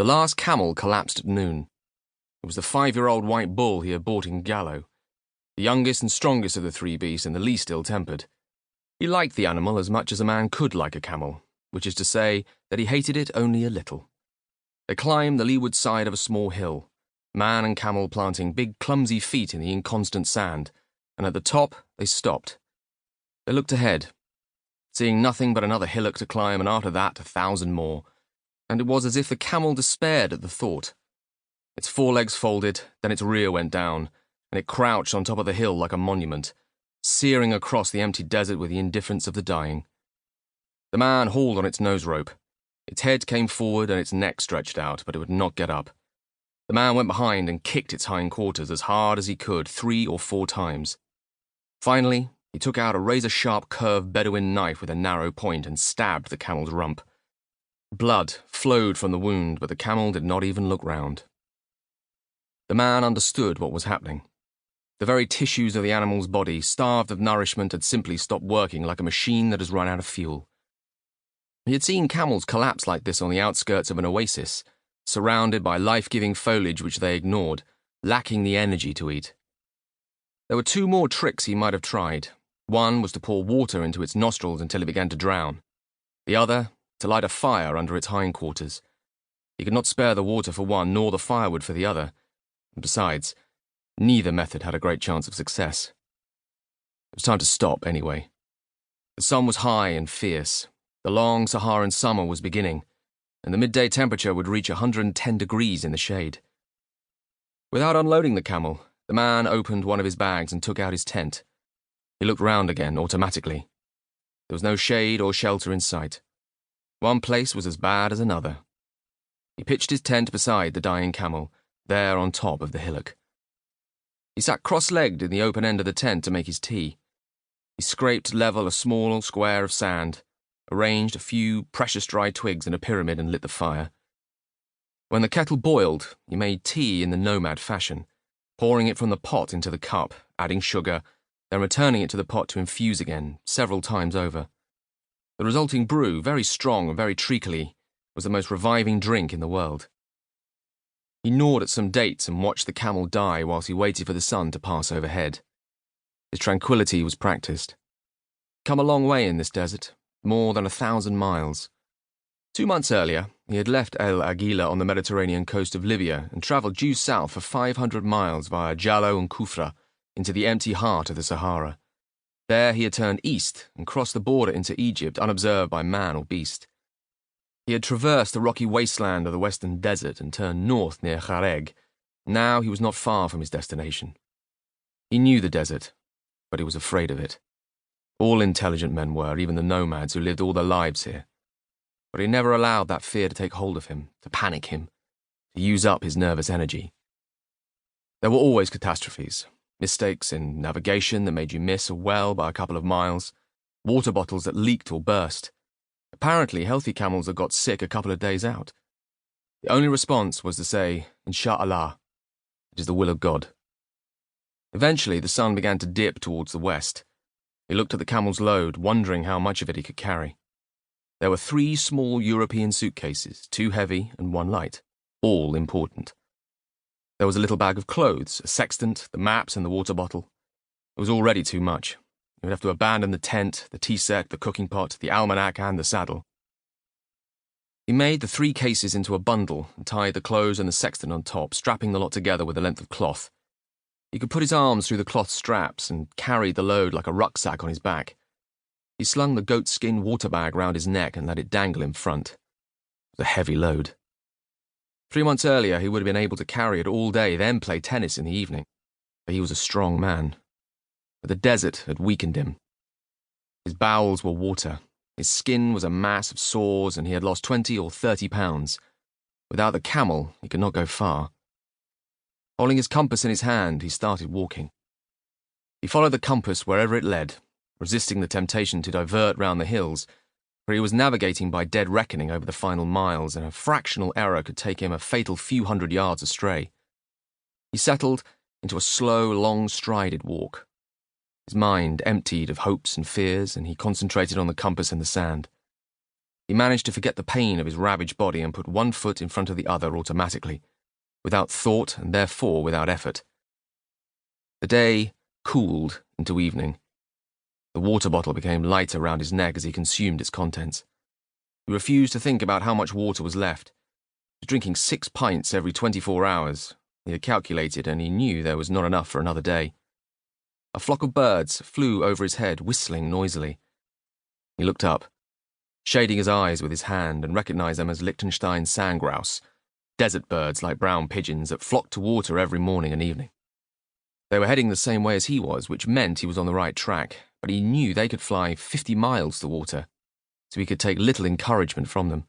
The last camel collapsed at noon. It was the 5-year-old white bull he had bought in Gallo, the youngest and strongest of the three beasts and the least ill-tempered. He liked the animal as much as a man could like a camel, which is to say that he hated it only a little. They climbed the leeward side of a small hill, man and camel planting big clumsy feet in the inconstant sand, and at the top they stopped. They looked ahead, seeing nothing but another hillock to climb, and after that 1,000 more, and it was as if the camel despaired at the thought. Its forelegs folded, then its rear went down, and it crouched on top of the hill like a monument, searing across the empty desert with the indifference of the dying. The man hauled on its nose rope. Its head came forward and its neck stretched out, but it would not get up. The man went behind and kicked its hindquarters as hard as he could 3 or 4 times. Finally, he took out a razor-sharp curved Bedouin knife with a narrow point and stabbed the camel's rump. Blood flowed from the wound, but the camel did not even look round. The man understood what was happening. The very tissues of the animal's body, starved of nourishment, had simply stopped working like a machine that has run out of fuel. He had seen camels collapse like this on the outskirts of an oasis, surrounded by life-giving foliage which they ignored, lacking the energy to eat. There were 2 more tricks he might have tried. One was to pour water into its nostrils until it began to drown. The other, to light a fire under its hindquarters. He could not spare the water for one, nor the firewood for the other. And besides, neither method had a great chance of success. It was time to stop, anyway. The sun was high and fierce. The long Saharan summer was beginning, and the midday temperature would reach 110 degrees in the shade. Without unloading the camel, the man opened one of his bags and took out his tent. He looked round again, automatically. There was no shade or shelter in sight. One place was as bad as another. He pitched his tent beside the dying camel, there on top of the hillock. He sat cross-legged in the open end of the tent to make his tea. He scraped level a small square of sand, arranged a few precious dry twigs in a pyramid, and lit the fire. When the kettle boiled, he made tea in the nomad fashion, pouring it from the pot into the cup, adding sugar, then returning it to the pot to infuse again, several times over. The resulting brew, very strong and very treacly, was the most reviving drink in the world. He gnawed at some dates and watched the camel die whilst he waited for the sun to pass overhead. His tranquility was practiced. Come a long way in this desert, more than 1,000 miles. 2 months earlier, he had left El Aguila on the Mediterranean coast of Libya and travelled due south for 500 miles via Jallo and Kufra into the empty heart of the Sahara. There he had turned east and crossed the border into Egypt unobserved by man or beast. He had traversed the rocky wasteland of the western desert and turned north near Khareg. Now he was not far from his destination. He knew the desert, but he was afraid of it. All intelligent men were, even the nomads who lived all their lives here. But he never allowed that fear to take hold of him, to panic him, to use up his nervous energy. There were always catastrophes, mistakes in navigation that made you miss a well by a couple of miles, water bottles that leaked or burst. Apparently, healthy camels that got sick a couple of days out. The only response was to say, Insha'Allah, it is the will of God. Eventually, the sun began to dip towards the west. He looked at the camel's load, wondering how much of it he could carry. There were 3 small European suitcases, 2 heavy and 1 light, all important. There was a little bag of clothes, a sextant, the maps and the water bottle. It was already too much. He would have to abandon the tent, the tea set, the cooking pot, the almanac and the saddle. He made the 3 cases into a bundle and tied the clothes and the sextant on top, strapping the lot together with a length of cloth. He could put his arms through the cloth straps and carried the load like a rucksack on his back. He slung the goatskin water bag round his neck and let it dangle in front. It was a heavy load. 3 months earlier, he would have been able to carry it all day, then play tennis in the evening. For he was a strong man. But the desert had weakened him. His bowels were water. His skin was a mass of sores, and he had lost 20 or 30 pounds. Without the camel, he could not go far. Holding his compass in his hand, he started walking. He followed the compass wherever it led, resisting the temptation to divert round the hills, for he was navigating by dead reckoning over the final miles, and a fractional error could take him a fatal few hundred yards astray. He settled into a slow, long-strided walk. His mind emptied of hopes and fears, and he concentrated on the compass and the sand. He managed to forget the pain of his ravaged body and put one foot in front of the other automatically, without thought and therefore without effort. The day cooled into evening. The water bottle became light around his neck as he consumed its contents. He refused to think about how much water was left. He was drinking 6 pints every 24 hours. He had calculated, and he knew there was not enough for another day. A flock of birds flew over his head, whistling noisily. He looked up, shading his eyes with his hand, and recognized them as Liechtenstein sandgrouse, desert birds like brown pigeons that flocked to water every morning and evening. They were heading the same way as he was, which meant he was on the right track, but he knew they could fly 50 miles to water, so he could take little encouragement from them.